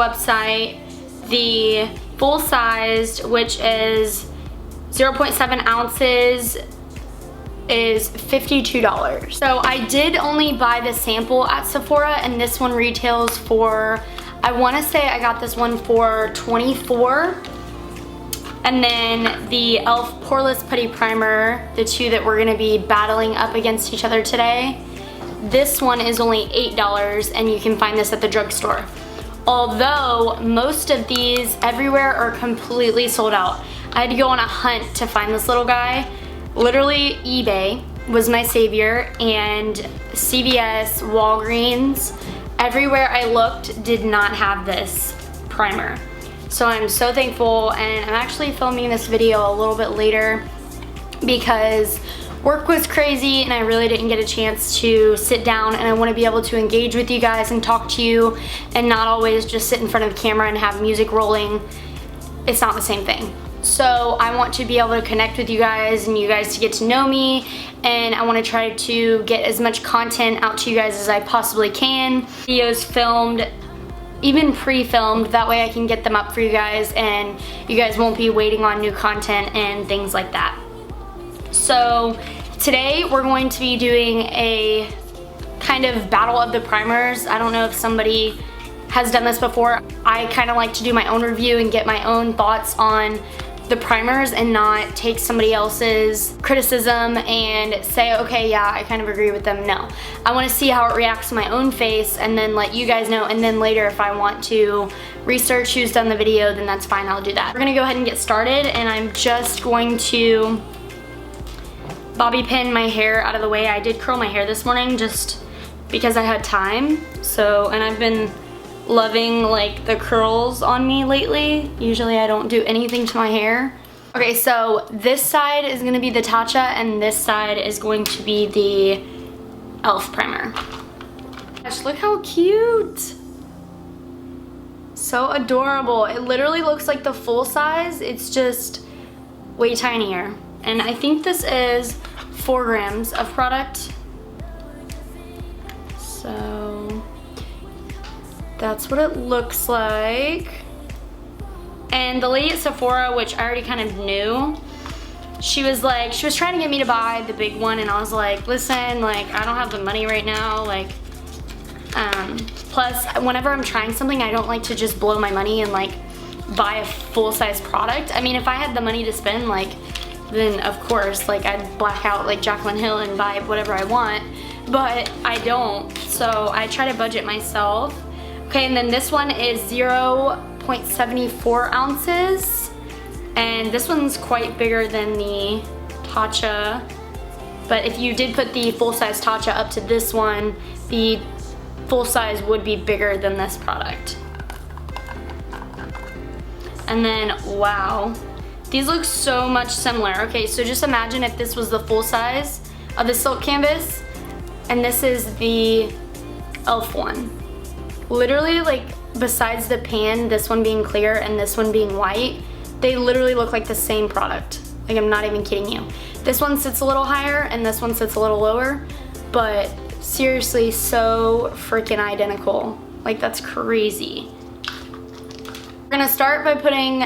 website, the full-sized, which is 0.7 ounces, is $52. So I did only buy the sample at Sephora, and this one retails for, I want to say I got this one for $24. And then the e.l.f. Poreless Putty Primer, the two that we're going to be battling up against each other today, this one is only $8, and you can find this at the drugstore. Although most of these everywhere are completely sold out. I had to go on a hunt to find this little guy. Literally, eBay was my savior, and CVS, Walgreens, everywhere I looked did not have this primer. So I'm so thankful, and I'm actually filming this video a little bit later because work was crazy and I really didn't get a chance to sit down, and I want to be able to engage with you guys and talk to you and not always just sit in front of the camera and have music rolling. It's not the same thing. So I want to be able to connect with you guys and you guys to get to know me, and I want to try to get as much content out to you guys as I possibly can. Videos filmed, even pre-filmed, that way I can get them up for you guys and you guys won't be waiting on new content and things like that. So today we're going to be doing a kind of battle of the primers. I don't know if somebody has done this before. I kind of like to do my own review and get my own thoughts on the primers and not take somebody else's criticism and say, okay, yeah, I kind of agree with them. No, I want to see how it reacts to my own face and then let you guys know, and then later if I want to research who's done the video, then that's fine, I'll do that. We're gonna go ahead and get started, and I'm just going to bobby pin my hair out of the way. I did curl my hair this morning just because I had time, so, and I've been loving like the curls on me lately. Usually I don't do anything to my hair. Okay, so this side is gonna be the Tatcha and this side is going to be the e.l.f. primer. Gosh, look how cute. So adorable. It literally looks like the full size, it's just way tinier. And I think this is 4 grams of product. So that's what it looks like. And the lady at Sephora, which I already kind of knew, she was trying to get me to buy the big one, and I was like, listen, like, I don't have the money right now, like, plus whenever I'm trying something, I don't like to just blow my money and like buy a full-size product. I mean, if I had the money to spend, like, then of course, like, I'd black out like Jaclyn Hill and buy whatever I want, but I don't, so I try to budget myself. Okay, and then this one is 0.74 ounces, and this one's quite bigger than the Tatcha, but if you did put the full-size Tatcha up to this one, the full size would be bigger than this product. And then, wow, these look so much similar. Okay, so just imagine if this was the full size of the silk canvas, and this is the e.l.f. one. Literally, like, besides the pan, this one being clear and this one being white, they literally look like the same product. Like, I'm not even kidding you. This one sits a little higher and this one sits a little lower, but seriously, so freaking identical. Like, that's crazy. We're gonna start by putting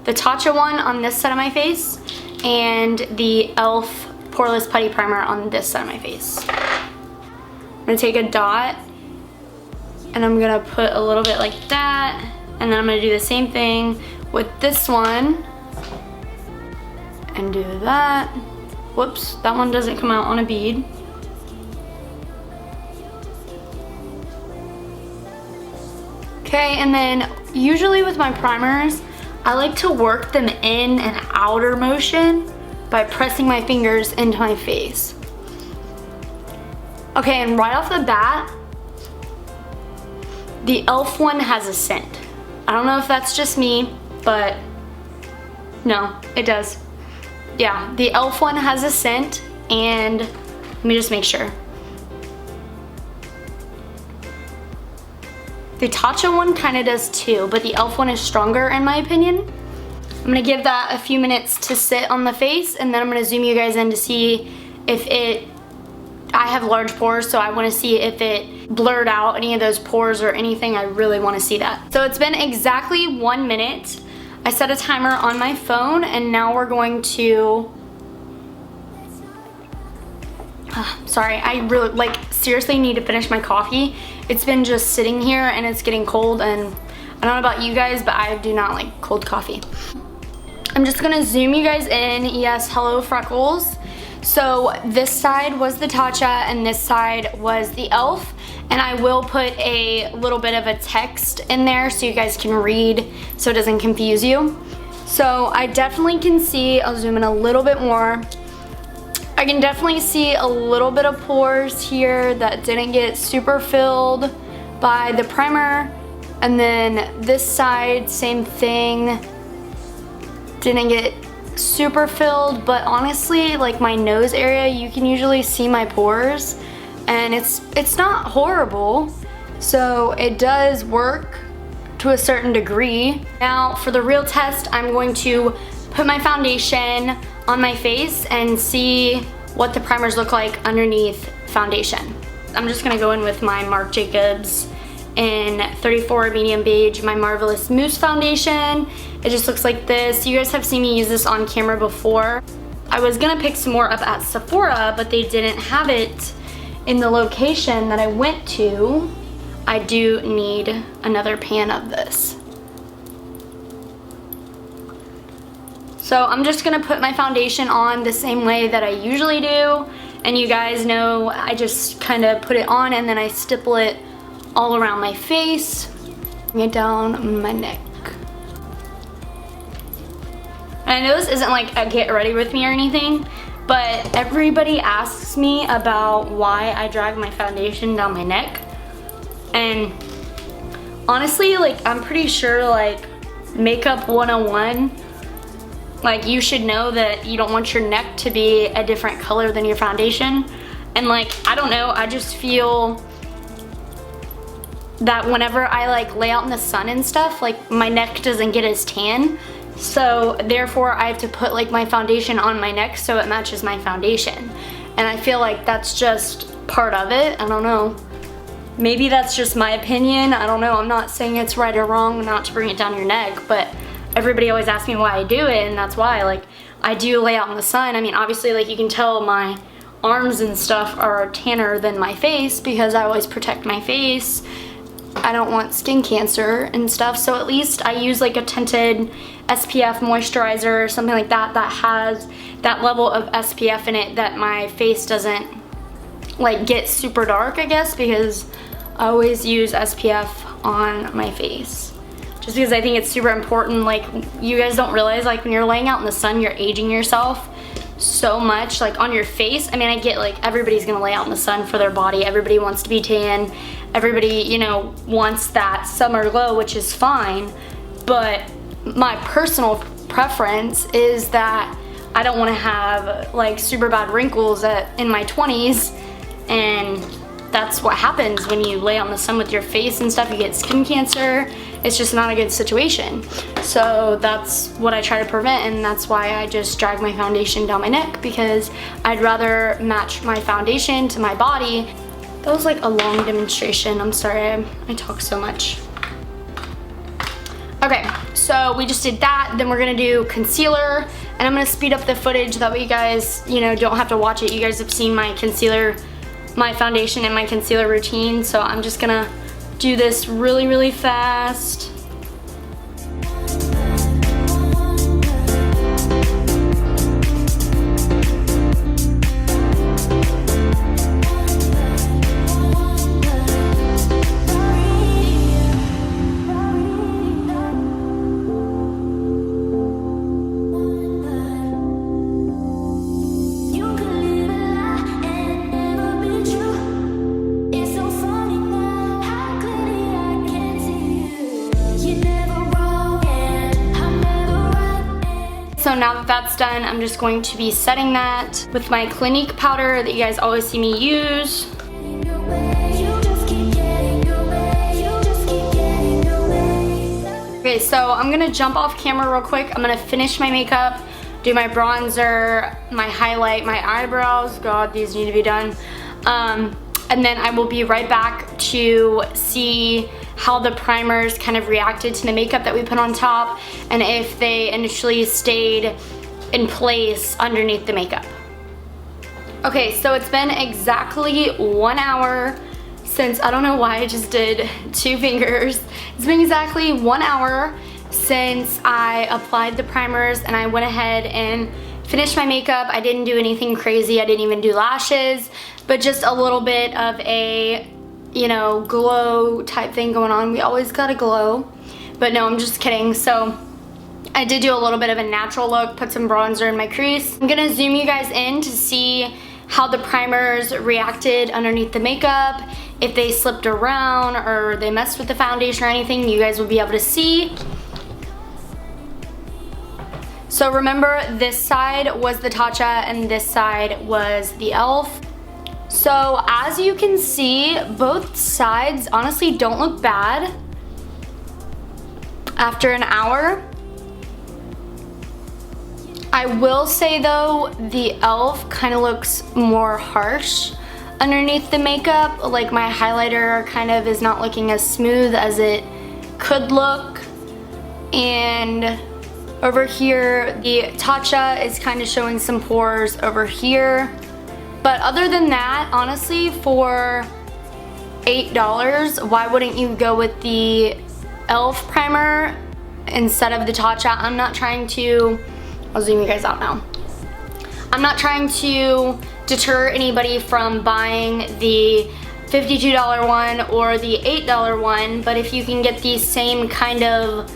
the Tatcha one on this side of my face and the e.l.f. Poreless Putty Primer on this side of my face. I'm gonna take a dot and I'm gonna put a little bit like that, and then I'm gonna do the same thing with this one and do that. Whoops, that one doesn't come out on a bead. Okay, and then usually with my primers, I like to work them in an outer motion by pressing my fingers into my face. Okay, and right off the bat, the e.l.f. one has a scent. I don't know if that's just me, but no, it does. Yeah, the e.l.f. one has a scent, and let me just make sure. The Tatcha one kind of does too, but the e.l.f. one is stronger in my opinion. I'm gonna give that a few minutes to sit on the face, and then I'm gonna zoom you guys in to see if it I have large pores, so I want to see if it blurred out any of those pores or anything. I really want to see that. So it's been exactly 1 minute. I set a timer on my phone, and now we're going to, sorry, I really, like, seriously need to finish my coffee. It's been just sitting here and it's getting cold, and I don't know about you guys, but I do not like cold coffee. I'm just gonna zoom you guys in. Yes, hello freckles. So this side was the Tatcha and this side was the e.l.f. And I will put a little bit of a text in there so you guys can read so it doesn't confuse you. So I definitely can see, I'll zoom in a little bit more. I can definitely see a little bit of pores here that didn't get super filled by the primer. And then this side, same thing, didn't get super filled, but honestly, like my nose area, you can usually see my pores, and it's not horrible. So it does work to a certain degree. Now for the real test, I'm going to put my foundation on my face and see what the primers look like underneath foundation. I'm just gonna go in with my Marc Jacobs in 34 medium beige, my Marvelous Mousse foundation. It just looks like this. You guys have seen me use this on camera before. I was gonna pick some more up at Sephora, but they didn't have it in the location that I went to. I do need another pan of this. So I'm just gonna put my foundation on the same way that I usually do. And you guys know I just kind of put it on and then I stipple it all around my face, bring it down my neck. And I know this isn't like a get ready with me or anything, but everybody asks me about why I drag my foundation down my neck. And honestly, like I'm pretty sure like makeup 101, like you should know that you don't want your neck to be a different color than your foundation. And like, I don't know, I just feel that whenever I like lay out in the sun and stuff, like my neck doesn't get as tan. So therefore I have to put like my foundation on my neck so it matches my foundation. And I feel like that's just part of it. I don't know. Maybe that's just my opinion. I don't know. I'm not saying it's right or wrong not to bring it down your neck, but everybody always asks me why I do it, and that's why. Like, I do lay out in the sun. I mean, obviously, like you can tell my arms and stuff are tanner than my face because I always protect my face. I don't want skin cancer and stuff, so at least I use like a tinted SPF moisturizer or something like that that has that level of SPF in it that my face doesn't like get super dark, I guess, because I always use SPF on my face. Just because I think it's super important. Like, you guys don't realize, like when you're laying out in the sun, you're aging yourself so much, like on your face. I mean, I get like everybody's gonna lay out in the sun for their body. Everybody wants to be tan. Everybody, you know, wants that summer glow, which is fine. But my personal preference is that I don't want to have like super bad wrinkles in my 20s, and that's what happens when you lay out in the sun with your face and stuff. You get skin cancer. It's just not a good situation. So that's what I try to prevent, and that's why I just drag my foundation down my neck, because I'd rather match my foundation to my body. That was like a long demonstration. I'm sorry, I talk so much. Okay, so we just did that. Then we're gonna do concealer, and I'm gonna speed up the footage that way you guys, you know, don't have to watch it. You guys have seen my concealer, my foundation and my concealer routine, so I'm just gonna do this really, really fast. So now that that's done, I'm just going to be setting that with my Clinique powder that you guys always see me use. Okay, so I'm gonna jump off camera real quick. I'm gonna finish my makeup, do my bronzer, my highlight, my eyebrows. God, these need to be done. And then I will be right back to see how the primers kind of reacted to the makeup that we put on top and if they initially stayed in place underneath the makeup. Okay, so it's been exactly 1 hour since, I don't know why I just did 2 fingers. It's been exactly 1 hour since I applied the primers and I went ahead and finished my makeup. I didn't do anything crazy. I didn't even do lashes, but just a little bit of a, you know, glow type thing going on. We always gotta glow, but no, I'm just kidding. So I did do a little bit of a natural look, put some bronzer in my crease. I'm gonna zoom you guys in to see how the primers reacted underneath the makeup. If they slipped around or they messed with the foundation or anything, you guys will be able to see. So remember, this side was the Tatcha and this side was the e.l.f. So as you can see, both sides honestly don't look bad after an hour. I will say though, the e.l.f. kind of looks more harsh underneath the makeup. Like my highlighter kind of is not looking as smooth as it could look. And over here, the Tatcha is kind of showing some pores over here. But other than that, honestly, for $8, why wouldn't you go with the e.l.f. primer instead of the Tatcha? I'm not trying to, I'll zoom you guys out now. I'm not trying to deter anybody from buying the $52 one or the $8 one, but if you can get the same kind of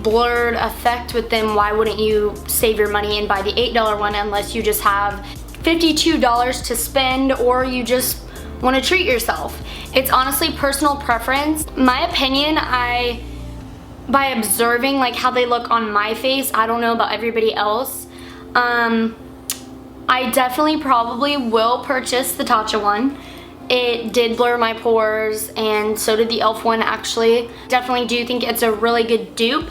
blurred effect with them, why wouldn't you save your money and buy the $8 one unless you just have $52 to spend or you just want to treat yourself? It's honestly personal preference. My opinion, by observing like how they look on my face, I don't know about everybody else, I definitely probably will purchase the Tatcha one. It did blur my pores and so did the e.l.f. one actually. Definitely do think it's a really good dupe.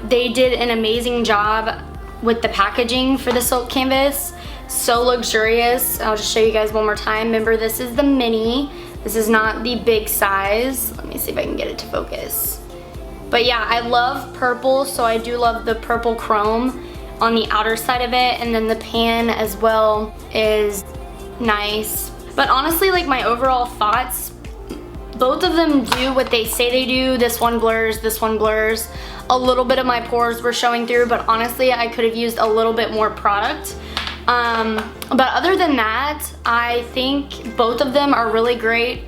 They did an amazing job with the packaging for the silk canvas. So luxurious. I'll just show you guys one more time. Remember, this is the mini. This is not the big size. Let me see if I can get it to focus. But yeah, I love purple, so I do love the purple chrome on the outer side of it, and then the pan as well is nice. But honestly, like my overall thoughts, both of them do what they say they do. This one blurs, this one blurs. A little bit of my pores were showing through, but honestly, I could have used a little bit more product. But other than that, I think both of them are really great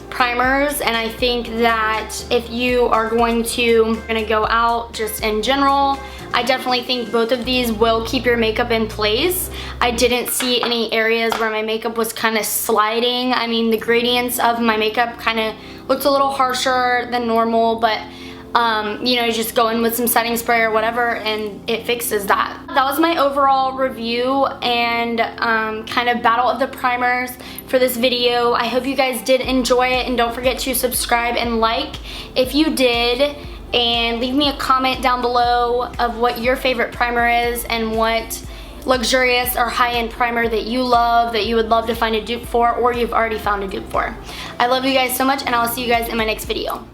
primers, and I think that if you are going to go out just in general, I definitely think both of these will keep your makeup in place. I didn't see any areas where my makeup was kind of sliding. I mean, the gradients of my makeup kind of looked a little harsher than normal, but you know, you just go in with some setting spray or whatever and it fixes that. That was my overall review and kind of battle of the primers for this video. I hope you guys did enjoy it, and don't forget to subscribe and like if you did, and leave me a comment down below of what your favorite primer is and what luxurious or high-end primer that you love, that you would love to find a dupe for, or you've already found a dupe for. I love you guys so much, and I'll see you guys in my next video.